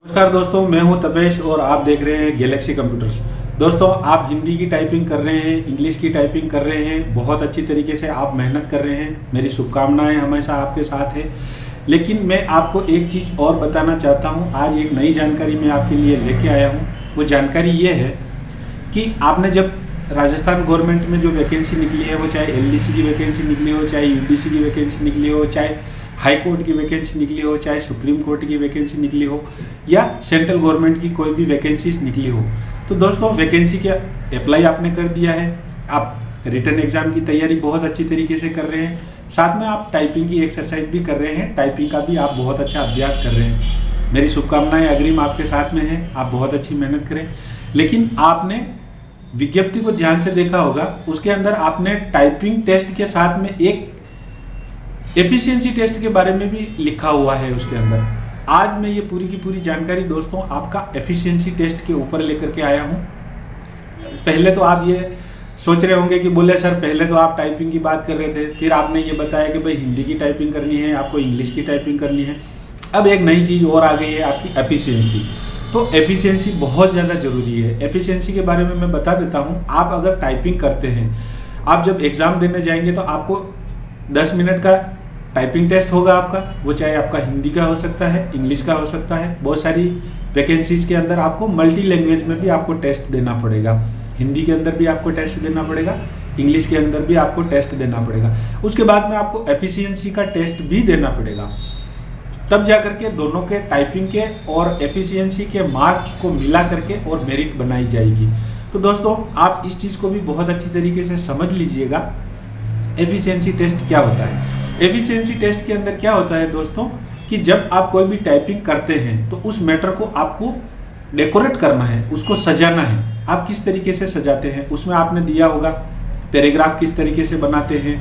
नमस्कार दोस्तों, मैं हूं तपेश और आप देख रहे हैं गैलेक्सी कंप्यूटर्स। दोस्तों, आप हिंदी की टाइपिंग कर रहे हैं, इंग्लिश की टाइपिंग कर रहे हैं, बहुत अच्छी तरीके से आप मेहनत कर रहे हैं। मेरी शुभकामनाएं हमेशा आपके साथ है। लेकिन मैं आपको एक चीज़ और बताना चाहता हूं। आज एक नई जानकारी मैं आपके लिए लेके आया हूं। वो जानकारी ये है कि आपने जब राजस्थान गवर्नमेंट में जो वैकेंसी निकली है, वो चाहे एलडीसी की वैकेंसी निकली हो, चाहे यूडीसी की वैकेंसी निकली हो, चाहे हाई कोर्ट की वैकेंसी निकली हो, चाहे सुप्रीम कोर्ट की वैकेंसी निकली हो, या सेंट्रल गवर्नमेंट की कोई भी वैकेंसीज निकली हो, तो दोस्तों वैकेंसी का अप्लाई आपने कर दिया है। आप रिटन एग्जाम की तैयारी बहुत अच्छी तरीके से कर रहे हैं, साथ में आप टाइपिंग की एक्सरसाइज भी कर रहे हैं, टाइपिंग का भी आप बहुत अच्छा अभ्यास कर रहे हैं। मेरी शुभकामनाएं अग्रिम आपके साथ में है। आप बहुत अच्छी मेहनत करें। लेकिन आपने विज्ञप्ति को ध्यान से देखा होगा, उसके अंदर आपने टाइपिंग टेस्ट के साथ में एक एफिशिएंसी टेस्ट के बारे में भी लिखा हुआ है उसके अंदर। आज मैं ये पूरी की पूरी जानकारी दोस्तों आपका एफिशिएंसी टेस्ट के ऊपर लेकर के आया हूँ। पहले तो आप ये सोच रहे होंगे कि बोले सर, पहले तो आप टाइपिंग की बात कर रहे थे, फिर आपने ये बताया कि भाई हिंदी की टाइपिंग करनी है, आपको इंग्लिश की टाइपिंग करनी है। अब एक नई चीज़ और आ गई है, आपकी एफिशिएंसी। तो एफिशिएंसी बहुत ज़्यादा ज़रूरी है। एफिशिएंसी के बारे में मैं बता देता हूँ। आप अगर टाइपिंग करते हैं, आप जब एग्ज़ाम देने जाएंगे तो आपको 10 मिनट का टाइपिंग टेस्ट होगा आपका। वो चाहे आपका हिंदी का हो सकता है, इंग्लिश का हो सकता है। बहुत सारी वैकेंसीज के अंदर आपको मल्टी लैंग्वेज में भी आपको टेस्ट देना पड़ेगा। हिंदी के अंदर भी आपको टेस्ट देना पड़ेगा, इंग्लिश के अंदर भी आपको टेस्ट देना पड़ेगा। उसके बाद में आपको एफिशिएंसी का टेस्ट भी देना पड़ेगा। तब जा करके दोनों के, टाइपिंग के और एफिशिएंसी के मार्क्स को मिला करके और मेरिट बनाई जाएगी। तो दोस्तों, आप इस चीज़ को भी बहुत अच्छी तरीके से समझ लीजिएगा। एफिशिएंसी टेस्ट क्या होता है? एफिशिएंसी टेस्ट के अंदर क्या होता है दोस्तों, कि जब आप कोई भी टाइपिंग करते हैं तो उस मैटर को आपको डेकोरेट करना है, उसको सजाना है। आप किस तरीके से सजाते हैं उसमें आपने दिया होगा। पैराग्राफ किस तरीके से बनाते हैं,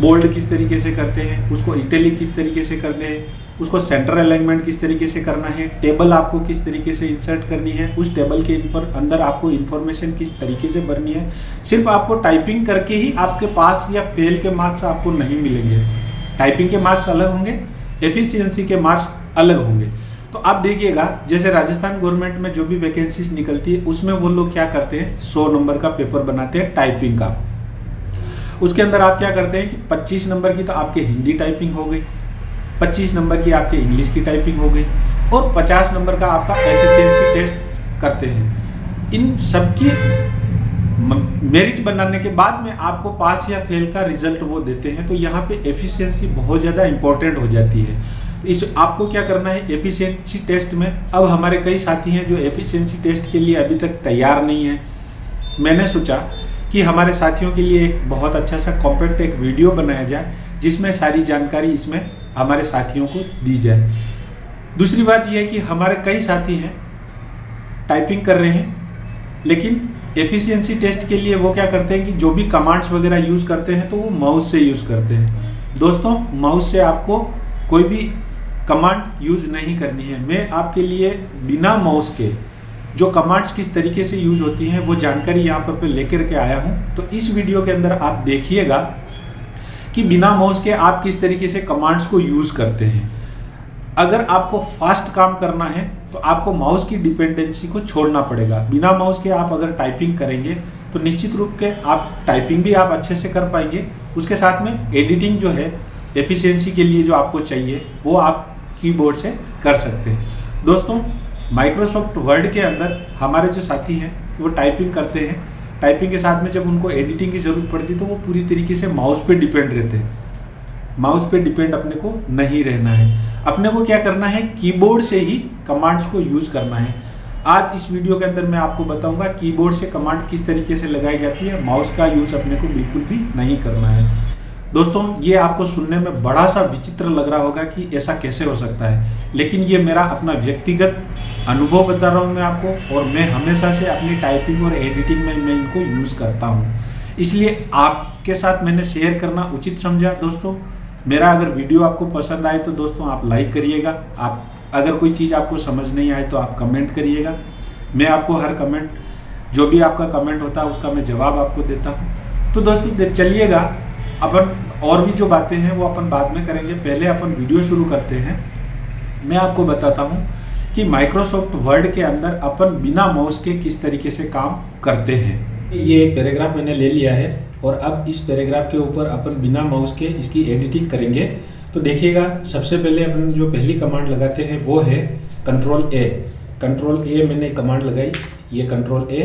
बोल्ड किस तरीके से करते हैं, उसको इटैलिक किस तरीके से करते हैं, उसको सेंटर अलाइनमेंट किस तरीके से करना है, टेबल आपको किस तरीके से इंसर्ट करनी है, उस टेबल के अंदर आपको इन्फॉर्मेशन किस तरीके से भरनी है। सिर्फ आपको टाइपिंग करके ही आपके पास या फेल के मार्क्स आपको नहीं मिलेंगे। टाइपिंग के मार्क्स अलग होंगे, एफिशिएंसी के मार्क्स अलग होंगे। तो आप देखिएगा, जैसे राजस्थान गवर्नमेंट में जो भी वैकेंसीज निकलती है उसमें वो लोग क्या करते हैं, 100 नंबर का पेपर बनाते हैं टाइपिंग का। उसके अंदर आप क्या करते हैं कि 25 नंबर की तो आपके हिंदी टाइपिंग हो गई, 25 नंबर की आपके इंग्लिश की टाइपिंग हो गई, और 50 नंबर का आपका एफिशिएंसी टेस्ट करते हैं। इन सबकी मेरिट बनाने के बाद में आपको पास या फेल का रिजल्ट वो देते हैं। तो यहाँ पे एफिशिएंसी बहुत ज़्यादा इंपॉर्टेंट हो जाती है। तो इस आपको क्या करना है एफिशिएंसी टेस्ट में। अब हमारे कई साथी हैं जो एफिशिएंसी टेस्ट के लिए अभी तक तैयार नहीं है। मैंने सोचा कि हमारे साथियों के लिए एक बहुत अच्छा सा कॉम्पैक्ट एक वीडियो बनाया जाए, जिसमें सारी जानकारी इसमें हमारे साथियों को दी जाए। दूसरी बात यह है कि हमारे कई साथी हैं टाइपिंग कर रहे हैं, लेकिन एफिशिएंसी टेस्ट के लिए वो क्या करते हैं कि जो भी कमांड्स वगैरह यूज़ करते हैं तो वो माउस से यूज़ करते हैं। दोस्तों, माउस से आपको कोई भी कमांड यूज़ नहीं करनी है। मैं आपके लिए बिना माउस के जो कमांड्स किस तरीके से यूज़ होती हैं वो जानकारी यहाँ पर लेकर के आया हूँ। तो इस वीडियो के अंदर आप देखिएगा कि बिना माउस के आप किस तरीके से कमांड्स को यूज़ करते हैं। अगर आपको फास्ट काम करना है तो आपको माउस की डिपेंडेंसी को छोड़ना पड़ेगा। बिना माउस के आप अगर टाइपिंग करेंगे तो निश्चित रूप के आप टाइपिंग भी आप अच्छे से कर पाएंगे। उसके साथ में एडिटिंग जो है एफिशिएंसी के लिए जो आपको चाहिए वो आप कीबोर्ड से कर सकते हैं। दोस्तों, माइक्रोसॉफ्ट वर्ड के अंदर हमारे जो साथी हैं वो टाइपिंग करते हैं। टाइपिंग के साथ में जब उनको एडिटिंग की ज़रूरत पड़ती है तो वो पूरी तरीके से माउस पे डिपेंड रहते हैं। माउस पे डिपेंड अपने को नहीं रहना है। अपने को क्या करना है, कीबोर्ड से ही कमांड्स को यूज़ करना है। आज इस वीडियो के अंदर मैं आपको बताऊंगा कीबोर्ड से कमांड किस तरीके से लगाई जाती है। माउस का यूज़ अपने को बिल्कुल भी नहीं करना है। दोस्तों, ये आपको सुनने में बड़ा सा विचित्र लग रहा होगा कि ऐसा कैसे हो सकता है, लेकिन ये मेरा अपना व्यक्तिगत अनुभव बता रहा हूँ मैं आपको, और मैं हमेशा से अपनी टाइपिंग और एडिटिंग में मैं इनको यूज़ करता हूँ, इसलिए आपके साथ मैंने शेयर करना उचित समझा। दोस्तों, मेरा अगर वीडियो आपको पसंद आए तो दोस्तों आप लाइक करिएगा। आप अगर कोई चीज़ आपको समझ नहीं आए तो आप कमेंट करिएगा। मैं आपको हर कमेंट, जो भी आपका कमेंट होता है उसका मैं जवाब आपको देता हूँ। तो दोस्तों चलिएगा, अपन और भी जो बातें हैं वो अपन बाद में करेंगे। पहले अपन वीडियो शुरू करते हैं। मैं आपको बताता हूँ कि माइक्रोसॉफ्ट वर्ड के अंदर अपन बिना माउस के किस तरीके से काम करते हैं। ये एक पैराग्राफ मैंने ले लिया है और अब इस पैराग्राफ के ऊपर अपन बिना माउस के इसकी एडिटिंग करेंगे। तो देखिएगा, सबसे पहले अपन जो पहली कमांड लगाते हैं वो है कंट्रोल ए। कंट्रोल ए मैंने कमांड लगाई, ये कंट्रोल ए।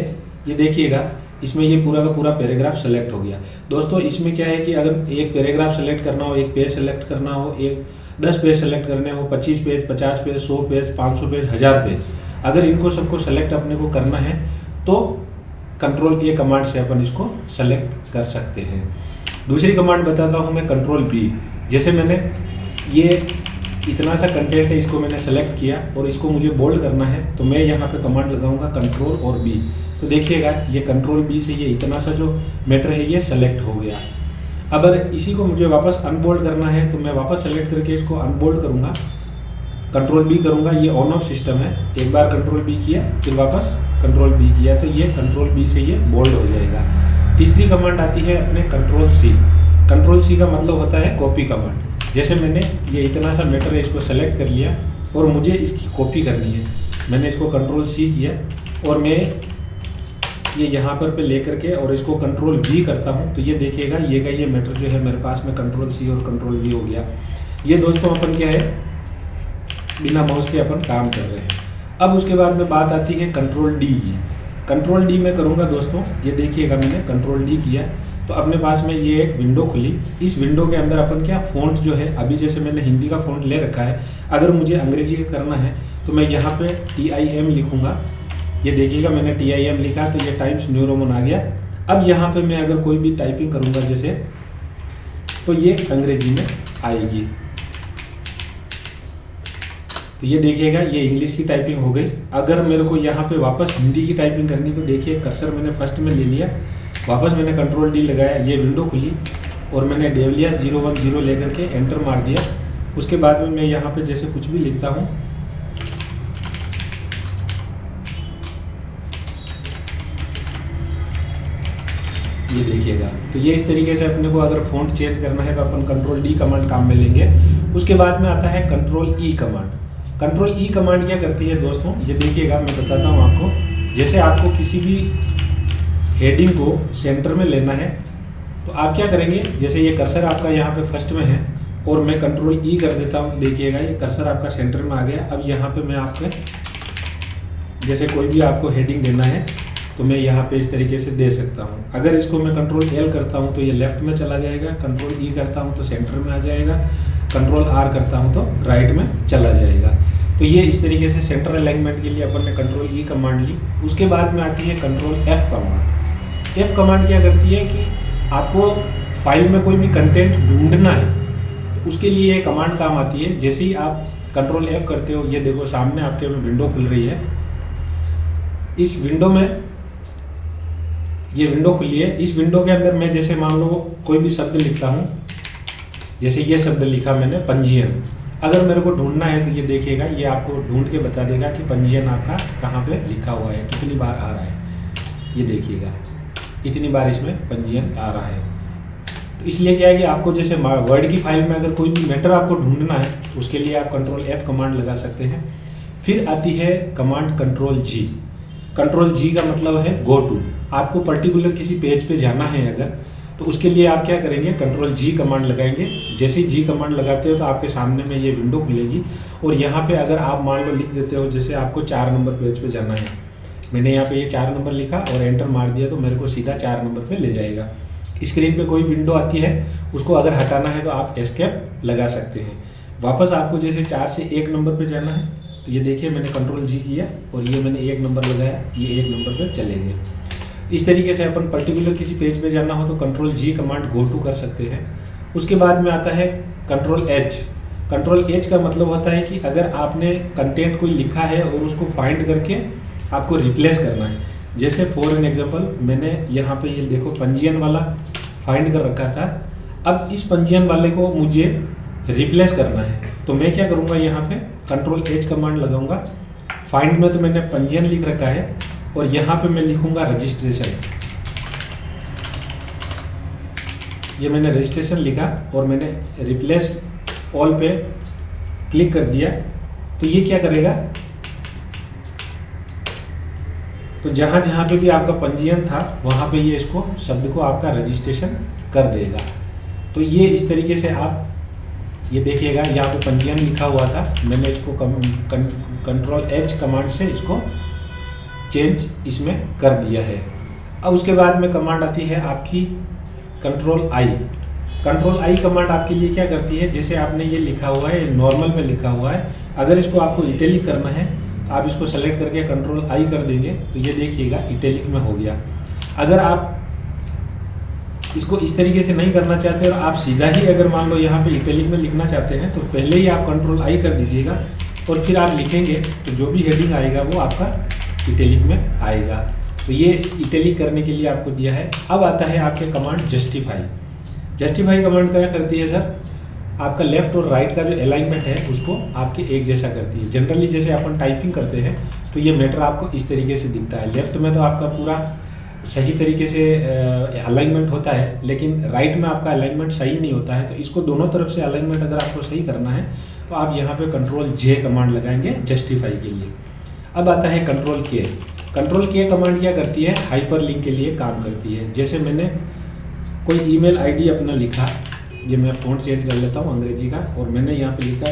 ये देखिएगा, इसमें ये पूरा का पूरा पैराग्राफ सेलेक्ट हो गया। दोस्तों इसमें क्या है कि अगर एक पैराग्राफ सेलेक्ट करना हो, एक पेज सेलेक्ट करना हो, एक 10 पेज सेलेक्ट करने हो, 25 page, 50 page, 100 page, 500 page, 1000 page, अगर इनको सबको सेलेक्ट अपने को करना है तो कंट्रोल ए कमांड से अपन इसको सेलेक्ट कर सकते हैं। दूसरी कमांड बताता हूँ मैं, कंट्रोल बी। जैसे मैंने ये इतना सा कंटेंट है, इसको मैंने सेलेक्ट किया और इसको मुझे बोल्ड करना है, तो मैं यहाँ पे कमांड लगाऊंगा कंट्रोल और बी। तो देखिएगा, ये कंट्रोल बी से ये इतना सा जो मैटर है ये सेलेक्ट हो गया। अब अगर इसी को मुझे वापस अनबोल्ड करना है तो मैं वापस सेलेक्ट करके इसको अनबोल्ड करूंगा, कंट्रोल बी करूंगा। ये ऑन ऑफ सिस्टम है, एक बार कंट्रोल बी किया फिर वापस कंट्रोल बी किया तो ये कंट्रोल बी से ये बोल्ड हो जाएगा। तीसरी कमांड आती है अपने कंट्रोल सी। कंट्रोल सी का मतलब होता है कॉपी कमांड। जैसे मैंने ये इतना सा मैटर है, इसको सेलेक्ट कर लिया और मुझे इसकी कॉपी करनी है, मैंने इसको कंट्रोल सी किया और मैं ये यहाँ पर पे लेकर के और इसको कंट्रोल वी करता हूँ तो ये देखिएगा, ये का ये मैटर जो है मेरे पास में कंट्रोल सी और कंट्रोल वी हो गया। ये दोस्तों अपन क्या है, बिना माउस के अपन काम कर रहे हैं। अब उसके बाद में बात आती है कंट्रोल डी की। कंट्रोल डी में करूँगा दोस्तों, ये देखिएगा मैंने कंट्रोल डी किया तो अपने पास में ये एक विंडो खुली। इस विंडो के अंदर अपन क्या फ़ॉन्ट जो है, अभी जैसे मैंने हिंदी का फ़ॉन्ट ले रखा है, अगर मुझे अंग्रेजी का करना है तो मैं यहाँ पे TIM लिखूँगा। ये देखिएगा मैंने TIM लिखा तो ये टाइम्स न्यू रोमन आ गया। अब यहाँ पे मैं अगर कोई भी टाइपिंग करूँगा जैसे, तो ये अंग्रेजी में आएगी। तो ये देखिएगा, ये इंग्लिश की टाइपिंग हो गई। अगर मेरे को यहाँ पे वापस हिंदी की टाइपिंग करनी तो देखिए, कर्सर मैंने फर्स्ट में ले लिया, वापस मैंने कंट्रोल डी लगाया, ये विंडो खुली और मैंने डेवलियास 010 लेकर के एंटर मार दिया। उसके बाद में मैं यहाँ पे जैसे कुछ भी लिखता हूँ, ये देखिएगा। तो ये इस तरीके से अपने को अगर फ़ॉन्ट चेंज करना है तो अपन कंट्रोल डी कमांड काम में लेंगे। उसके बाद में आता है कंट्रोल ई कमांड। कंट्रोल ई कमांड क्या करती है दोस्तों, ये देखिएगा, मैं बताता हूँ आपको। जैसे आपको किसी भी हेडिंग को सेंटर में लेना है तो आप क्या करेंगे, जैसे ये कर्सर आपका यहाँ पे फर्स्ट में है और मैं कंट्रोल ई कर देता हूँ तो देखिएगा ये कर्सर आपका सेंटर में आ गया। अब यहाँ पे मैं आपके जैसे कोई भी आपको हेडिंग देना है तो मैं यहाँ पे इस तरीके से दे सकता हूँ। अगर इसको मैं कंट्रोल एल करता हूँ तो ये लेफ्ट में चला जाएगा, कंट्रोल ई करता हूँ तो सेंटर में आ जाएगा, कंट्रोल आर करता हूँ तो राइट में चला जाएगा। तो ये इस तरीके से सेंटर अलाइनमेंट के लिए अपन ने कंट्रोल ई कमांड ली। उसके बाद में आती है control F command. F command क्या करती है कि आपको फाइल में कोई भी कंटेंट ढूंढना है तो उसके लिए ये कमांड काम आती है। जैसे ही आप कंट्रोल एफ करते हो, ये देखो सामने आपके विंडो खुल रही है। इस विंडो में ये विंडो खुली है। इस विंडो के अंदर मैं जैसे मान लो कोई भी शब्द लिखता हूँ, जैसे ये शब्द लिखा मैंने पंजीयन। अगर मेरे को ढूंढना है तो ये देखिएगा, ये आपको ढूंढ के बता देगा कि पंजीयन आपका कहाँ पे लिखा हुआ है, कितनी बार आ रहा है। ये देखिएगा, इतनी बार इसमें पंजीयन आ रहा है। तो इसलिए क्या है कि आपको जैसे वर्ड की फाइल में अगर कोई भी मैटर आपको ढूंढना है तो उसके लिए आप कंट्रोल एफ कमांड लगा सकते हैं। फिर आती है कमांड कंट्रोल जी। कंट्रोल जी का मतलब है गो टू। आपको पर्टिकुलर किसी पेज पे जाना है अगर, तो उसके लिए आप क्या करेंगे, कंट्रोल जी कमांड लगाएंगे। जैसे ही जी कमांड लगाते हो तो आपके सामने में ये विंडो खुलेगी और यहाँ पे अगर आप मान लो लिख देते हो, जैसे आपको 4 नंबर पेज पे जाना है, मैंने यहाँ पे ये 4 नंबर लिखा और एंटर मार दिया तो मेरे को सीधा 4 नंबर पे ले जाएगा। स्क्रीन पे कोई विंडो आती है, उसको अगर हटाना है तो आप एस्केप लगा सकते हैं। वापस आपको जैसे 4 से 1 नंबर पे जाना है तो ये देखिए मैंने कंट्रोल जी किया और ये मैंने 1 नंबर लगाया, ये 1 नंबर पे चले गए। इस तरीके से अपन पर्टिकुलर किसी पेज पे जाना हो तो control G command go to कर सकते हैं। उसके बाद में आता है कंट्रोल एच। कंट्रोल एच का मतलब होता है कि अगर आपने कंटेंट कोई लिखा है और उसको फाइंड करके आपको रिप्लेस करना है। जैसे फॉर एन एग्जांपल मैंने यहाँ पे ये देखो पंजीयन वाला फाइंड कर रखा था। अब इस पंजीयन वाले को मुझे रिप्लेस करना है तो मैं क्या करूँगा, यहाँ पे कंट्रोल एच कमांड लगाऊंगा। फाइंड में तो मैंने पंजीयन लिख रखा है और यहाँ पे मैं लिखूंगा रजिस्ट्रेशन। ये मैंने रजिस्ट्रेशन लिखा और मैंने रिप्लेस ऑल पे क्लिक कर दिया तो ये क्या करेगा, तो जहाँ जहाँ पे भी आपका पंजीयन था वहाँ पे ये इसको शब्द को आपका रजिस्ट्रेशन कर देगा। तो ये इस तरीके से आप ये देखिएगा, यहाँ पे पंजीयन लिखा हुआ था, मैंने इसको कंट्रोल एच कमांड से इसको चेंज इसमें कर दिया है। अब उसके बाद में कमांड आती है आपकी control I. Control I command आपके लिए क्या करती है, जैसे आपने ये लिखा हुआ है, नॉर्मल में लिखा हुआ है, अगर इसको आपको इटैलिक करना है तो आप इसको सेलेक्ट करके कंट्रोल आई कर देंगे तो ये देखिएगा इटैलिक में हो गया। अगर आप इसको इस तरीके से नहीं करना चाहते और आप सीधा ही अगर मान लो यहाँ पे इटैलिक में लिखना चाहते हैं तो पहले ही आप कंट्रोल आई कर दीजिएगा और फिर आप लिखेंगे तो जो भी हेडिंग आएगा वो आपका इटैलिक में आएगा। तो ये इटैलिक करने के लिए आपको दिया है। अब आता है आपके कमांड जस्टिफाई। जस्टिफाई कमांड क्या करती है सर, आपका लेफ्ट और राइट का जो अलाइनमेंट है उसको आपके एक जैसा करती है। जनरली जैसे अपन टाइपिंग करते हैं तो ये मैटर आपको इस तरीके से दिखता है। लेफ्ट में तो आपका पूरा सही तरीके से अलाइनमेंट होता है, लेकिन राइट में आपका अलाइनमेंट सही नहीं होता है। तो इसको दोनों तरफ से अलाइनमेंट अगर आपको सही करना है तो आप यहाँ पे कंट्रोल जे कमांड लगाएंगे जस्टिफाई के लिए। अब आता है कंट्रोल के। कंट्रोल के कमांड क्या करती है, हाइपर लिंक के लिए काम करती है। जैसे मैंने कोई ईमेल आईडी अपना लिखा, ये मैं फ़ॉन्ट चेंज कर लेता हूँ अंग्रेजी का, और मैंने यहाँ पे लिखा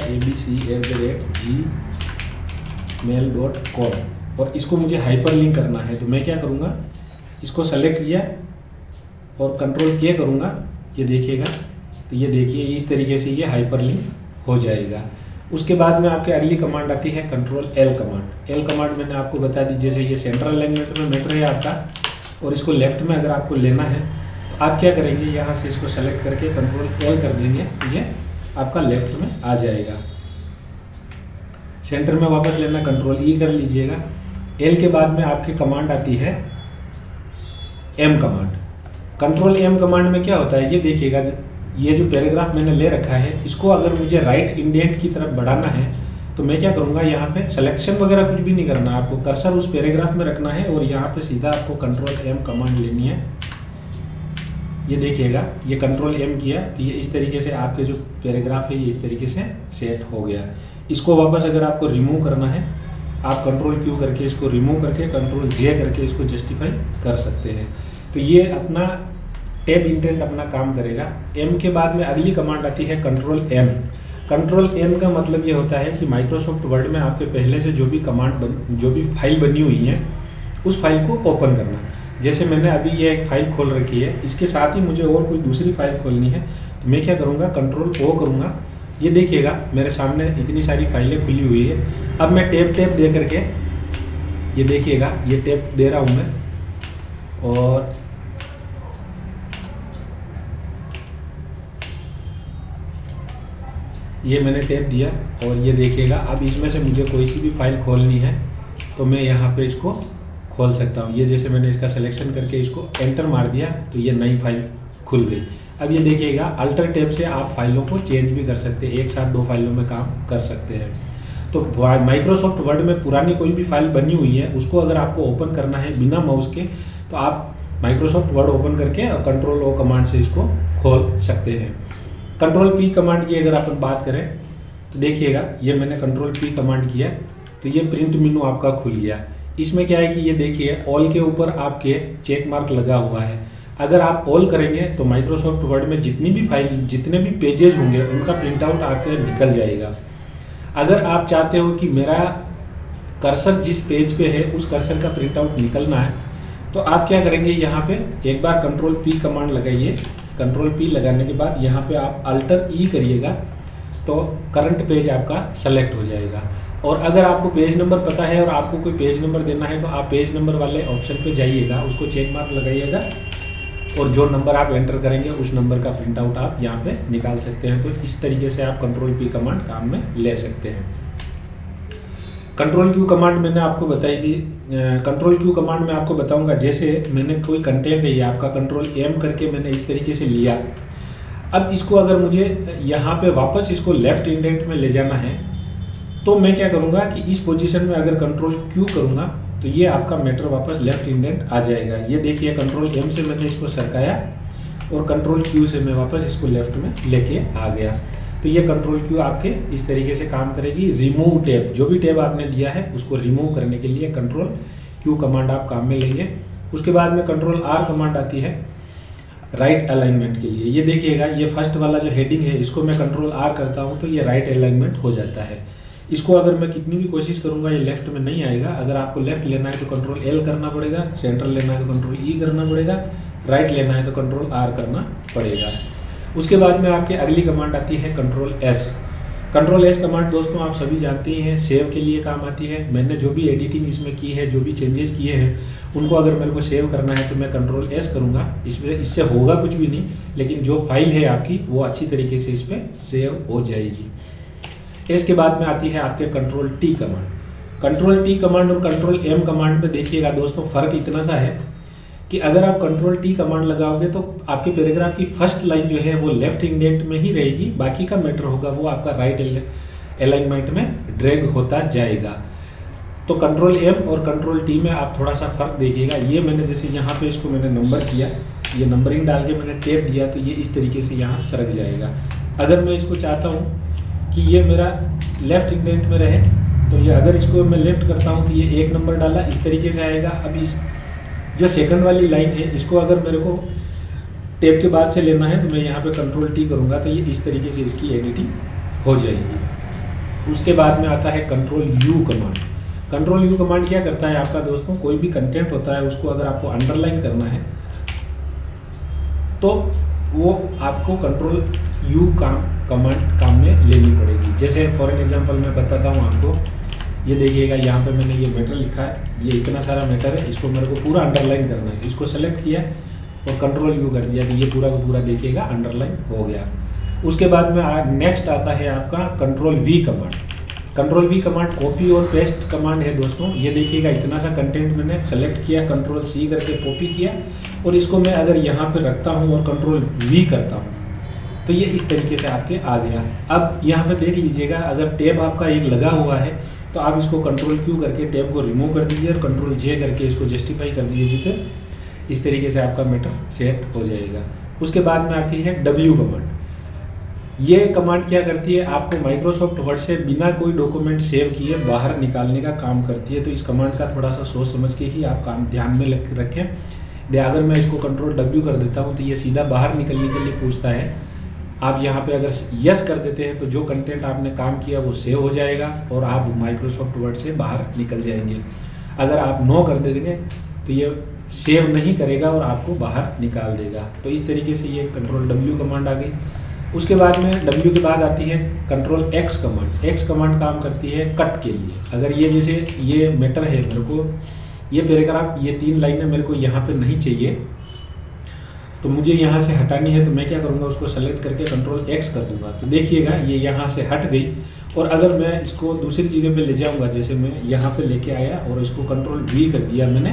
abc@gmail.com और इसको मुझे हाइपर लिंक करना है। तो मैं क्या करूँगा, इसको सेलेक्ट किया और कंट्रोल के करूँगा, ये देखिएगा, तो ये देखिए इस तरीके से ये हाइपर लिंक हो जाएगा। उसके बाद में आपके अगली कमांड आती है control L command. L command मैंने आपको बता दी, जैसे ये सेंट्रल अलाइनमेंट में मैटर है आपका और इसको लेफ्ट में अगर आपको लेना है तो आप क्या करेंगे, यहाँ से इसको सेलेक्ट करके कंट्रोल एल कर देंगे तो ये आपका लेफ्ट में आ जाएगा। सेंटर में वापस लेना कंट्रोल ई कर लीजिएगा। एल के बाद में आपकी कमांड आती है M command. Control M command में क्या होता है, ये देखिएगा, ये जो पैराग्राफ मैंने ले रखा है इसको अगर मुझे राइट इंडेंट की तरफ बढ़ाना है तो मैं क्या करूँगा, यहाँ पे सिलेक्शन वगैरह कुछ भी नहीं करना, आपको कर्सर उस पैराग्राफ में रखना है और यहाँ पे सीधा आपको कंट्रोल एम कमांड लेनी है। ये देखिएगा, ये कंट्रोल एम किया तो ये इस तरीके से आपके जो पैराग्राफ है ये इस तरीके से सेट हो गया। इसको वापस अगर आपको रिमूव करना है आप कंट्रोल क्यू करके इसको रिमूव करके कंट्रोल जे करके इसको जस्टिफाई कर सकते हैं। तो ये अपना टैब इंटेंट अपना काम करेगा। एम के बाद में अगली कमांड आती है कंट्रोल एम। कंट्रोल एम का मतलब ये होता है कि माइक्रोसॉफ्ट वर्ड में आपके पहले से जो भी जो भी फाइल बनी हुई है उस फाइल को ओपन करना। जैसे मैंने अभी ये एक फाइल खोल रखी है, इसके साथ ही मुझे और कोई दूसरी फाइल खोलनी है तो मैं क्या करूँगा, कंट्रोल ओ करूँगा। ये देखिएगा मेरे सामने इतनी सारी फाइलें खुली हुई है। अब मैं टैब दे करके, ये देखिएगा ये टैब दे रहा हूँ मैं और ये मैंने टैब दिया और ये देखिएगा अब इसमें से मुझे कोई सी भी फाइल खोलनी है तो मैं यहाँ पे इसको खोल सकता हूँ। ये जैसे मैंने इसका सिलेक्शन करके इसको एंटर मार दिया तो ये नई फाइल खुल गई। अब ये देखिएगा अल्टर टैब से आप फाइलों को चेंज भी कर सकते हैं, एक साथ दो फाइलों में काम कर सकते हैं। तो माइक्रोसॉफ्ट वर्ड में पुरानी कोई भी फाइल बनी हुई है उसको अगर आपको ओपन करना है बिना माउस के तो आप माइक्रोसॉफ्ट वर्ड ओपन करके और कंट्रोल ओ कमांड से इसको खोल सकते हैं। कंट्रोल पी कमांड की अगर अपन बात करें तो देखिएगा ये मैंने कंट्रोल पी कमांड किया तो ये प्रिंट मेनू आपका खुल गया। इसमें क्या है कि ये देखिए ऑल के ऊपर आपके चेक मार्क लगा हुआ है। अगर आप ऑल करेंगे तो माइक्रोसॉफ्ट वर्ड में जितनी भी फाइल जितने भी पेजेस होंगे उनका प्रिंट आउट आपके निकल जाएगा। अगर आप चाहते हो कि मेरा कर्सर जिस पेज पे है उस कर्सर का प्रिंट आउट निकलना है तो आप क्या करेंगे, यहाँ पे एक बार कंट्रोल पी कमांड लगाइए। कंट्रोल पी लगाने के बाद यहाँ पे आप अल्टर ई करिएगा तो करंट पेज आपका सेलेक्ट हो जाएगा। और अगर आपको पेज नंबर पता है और आपको कोई पेज नंबर देना है तो आप पेज नंबर वाले ऑप्शन पे जाइएगा, उसको चेक मार्क लगाइएगा और जो नंबर आप एंटर करेंगे उस नंबर का प्रिंट आउट आप यहाँ पे निकाल सकते हैं। तो इस तरीके से आप कंट्रोल पी कमांड काम में ले सकते हैं। कंट्रोल क्यू कमांड मैंने आपको बताई थी। कंट्रोल क्यू कमांड में आपको बताऊंगा, जैसे मैंने कोई कंटेंट है ये आपका कंट्रोल एम करके मैंने इस तरीके से लिया। अब इसको अगर मुझे यहाँ पे वापस इसको लेफ्ट इंडेंट में ले जाना है तो मैं क्या करूँगा कि इस पोजीशन में अगर कंट्रोल क्यू करूँगा तो ये आपका मैटर वापस लेफ्ट इंडेंट आ जाएगा। ये देखिए कंट्रोल एम से मैंने इसको सरकाया और कंट्रोल क्यू से मैं वापस इसको लेफ्ट में लेके आ गया। तो ये कंट्रोल क्यू आपके इस तरीके से काम करेगी। रिमूव टैब, जो भी टैब आपने दिया है उसको रिमूव करने के लिए कंट्रोल Q कमांड आप काम में लेंगे। उसके बाद में कंट्रोल R कमांड आती है राइट अलाइनमेंट के लिए। ये देखिएगा, ये फर्स्ट वाला जो हेडिंग है इसको मैं कंट्रोल R करता हूँ तो ये राइट अलाइनमेंट हो जाता है। इसको अगर मैं कितनी भी कोशिश करूंगा ये लेफ्ट में नहीं आएगा। अगर आपको लेफ्ट लेना है तो कंट्रोल L करना पड़ेगा, सेंट्रल लेना है तो कंट्रोल E करना पड़ेगा, राइट लेना है तो कंट्रोल R करना पड़ेगा। उसके बाद में आपके अगली कमांड आती है control S। Control S command दोस्तों आप सभी जानते ही हैं, सेव के लिए काम आती है। मैंने जो भी एडिटिंग इसमें की है, जो भी चेंजेस किए हैं, उनको अगर मेरे को सेव करना है तो मैं कंट्रोल S करूँगा। इससे होगा कुछ भी नहीं, लेकिन जो फाइल है आपकी वो अच्छी तरीके से इस पर सेव हो जाएगी। इसके बाद में आती है आपके control T command. Control T command और कंट्रोल M कमांड में देखिएगा दोस्तों फ़र्क इतना सा है कि अगर आप कंट्रोल T कमांड लगाओगे तो आपके पैराग्राफ की फर्स्ट लाइन जो है वो लेफ्ट इंडेंट में ही रहेगी, बाकी का मैटर होगा वो आपका राइट अलाइनमेंट में ड्रैग होता जाएगा। तो कंट्रोल M और कंट्रोल T में आप थोड़ा सा फ़र्क देखिएगा। ये मैंने जैसे यहाँ पे इसको मैंने नंबर किया, ये नंबरिंग डाल के मैंने टेप दिया तो ये इस तरीके से यहाँ सरक जाएगा। अगर मैं इसको चाहता हूँ कि ये मेरा लेफ्ट इंडेंट में रहे तो ये अगर इसको मैं लेफ्ट करता हूँ तो ये एक नंबर डाला, इस तरीके से आएगा। अब इस जो सेकंड वाली लाइन है इसको अगर मेरे को टेप के बाद से लेना है तो मैं यहाँ पे कंट्रोल T करूँगा तो ये इस तरीके से इसकी एडिटिंग हो जाएगी। उसके बाद में आता है control U command. Control U command क्या करता है आपका दोस्तों, कोई भी कंटेंट होता है उसको अगर आपको अंडरलाइन करना है तो वो आपको कंट्रोल U कमांड काम में लेनी पड़ेगी। जैसे फॉर एन एग्जांपल मैं बताता हूँ आपको, ये देखिएगा यहाँ पे मैंने ये मैटर लिखा है, ये इतना सारा मैटर है, इसको मेरे को पूरा अंडरलाइन करना है। इसको सेलेक्ट किया और कंट्रोल U कर दिया तो ये पूरा का पूरा देखिएगा अंडरलाइन हो गया। उसके बाद में नेक्स्ट आता है आपका control V command. Control V command copy और पेस्ट कमांड है दोस्तों। ये देखिएगा इतना सा कंटेंट मैंने सेलेक्ट किया, कंट्रोल C करके कॉपी किया और इसको मैं अगर यहाँ पे रखता हूँ और कंट्रोल V करता हूँ तो ये इस तरीके से आपके आ गया। अब यहाँ पे देख लीजिएगा, अगर टैब आपका एक लगा हुआ है तो आप इसको कंट्रोल Q करके टैब को रिमूव कर दीजिए और कंट्रोल J करके इसको जस्टिफाई कर दीजिए तो इस तरीके से आपका मैटर सेट हो जाएगा। उसके बाद में आती है W कमांड। ये कमांड क्या करती है, आपको माइक्रोसॉफ्ट वर्ड से बिना कोई डॉक्यूमेंट सेव किए बाहर निकालने का काम करती है। तो इस कमांड का थोड़ा सा सोच समझ के ही आप काम ध्यान में रखें। अगर मैं इसको कंट्रोल W कर देता हूँ तो ये सीधा बाहर निकलने के लिए पूछता है। आप यहाँ पे अगर यस कर देते हैं तो जो कंटेंट आपने काम किया वो सेव हो जाएगा और आप माइक्रोसॉफ्ट वर्ड से बाहर निकल जाएंगे। अगर आप नो कर देंगे तो ये सेव नहीं करेगा और आपको बाहर निकाल देगा। तो इस तरीके से ये कंट्रोल W कमांड आ गई। उसके बाद में W के बाद आती है control X command. X command काम करती है कट के लिए। अगर ये जैसे ये मैटर है, मेरे को ये पैराग्राफ, ये 3 लाइनें मेरे को यहाँ पे नहीं चाहिए तो मुझे यहाँ से हटानी है तो मैं क्या करूँगा, उसको सेलेक्ट करके कंट्रोल X कर दूंगा तो देखिएगा ये यहाँ से हट गई। और अगर मैं इसको दूसरी जगह पे ले जाऊँगा, जैसे मैं यहाँ पे लेके आया और इसको कंट्रोल V कर दिया मैंने,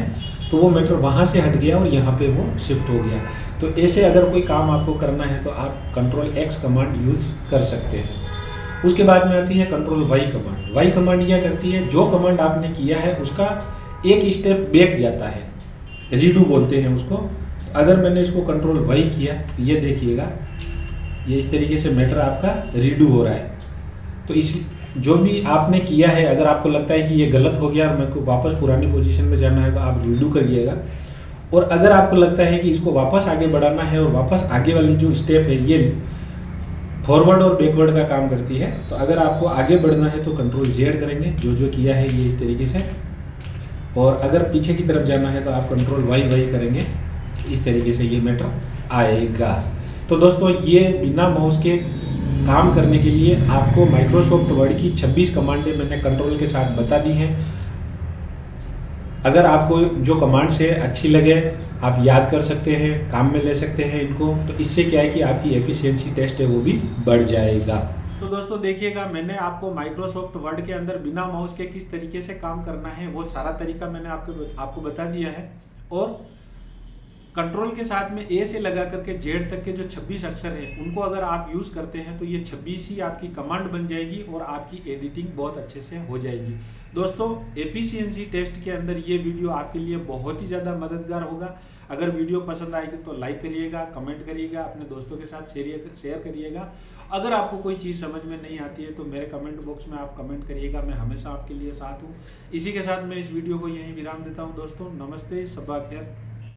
तो वो मैटर वहाँ से हट गया और यहाँ पे वो शिफ्ट हो गया। तो ऐसे अगर कोई काम आपको करना है तो आप कंट्रोल X कमांड यूज कर सकते हैं। उसके बाद में आती है control Y command. Y command क्या करती है, जो कमांड आपने किया है उसका एक स्टेप बैक जाता है, रीडू बोलते हैं उसको। अगर मैंने इसको कंट्रोल Y किया, ये देखिएगा ये इस तरीके से मैटर आपका रीडू हो रहा है। तो इस जो भी आपने किया है, अगर आपको लगता है कि ये गलत हो गया और मेरे को वापस पुरानी पोजीशन में जाना है तो आप रीडू करिएगा। और अगर आपको लगता है कि इसको वापस आगे बढ़ाना है और वापस आगे वाली जो स्टेप है ये फॉरवर्ड और बैकवर्ड का काम करती है, तो अगर आपको आगे बढ़ना है तो कंट्रोल Z करेंगे, जो किया है ये इस तरीके से। और अगर पीछे की तरफ जाना है तो आप कंट्रोल Y करेंगे, इस तरीके से ये मैटर आएगा। तो दोस्तों ये बिना माउस के काम करने के लिए आपको माइक्रोसॉफ्ट वर्ड की 26 कमांडें मैंने कंट्रोल के साथ बता दी हैं। अगर आपको जो कमांड्स है अच्छी लगे, आप याद कर सकते हैं, काम में ले सकते हैं इनको, तो इससे क्या है कि आपकी एफिशिएंसी टेस्ट है वो भी बढ़ जाएगा। तो दोस्तों देखिएगा, मैंने आपको माइक्रोसॉफ्ट वर्ड के अंदर बिना माउस के किस तरीके से काम करना है वो सारा तरीका मैंने आपको बता दिया है। और कंट्रोल के साथ में ए से लगा करके जेड तक के जो 26 अक्षर हैं उनको अगर आप यूज़ करते हैं तो ये 26 ही आपकी कमांड बन जाएगी और आपकी एडिटिंग बहुत अच्छे से हो जाएगी। दोस्तों एफिशिएंसी टेस्ट के अंदर ये वीडियो आपके लिए बहुत ही ज़्यादा मददगार होगा। अगर वीडियो पसंद आएगी तो लाइक करिएगा, कमेंट करिएगा, अपने दोस्तों के साथ शेयर करिएगा। अगर आपको कोई चीज़ समझ में नहीं आती है तो मेरे कमेंट बॉक्स में आप कमेंट करिएगा, मैं हमेशा आपके लिए साथ हूँ। इसी के साथ मैं इस वीडियो को यहीं विराम देता हूँ दोस्तों। नमस्ते, सब्बा खैर।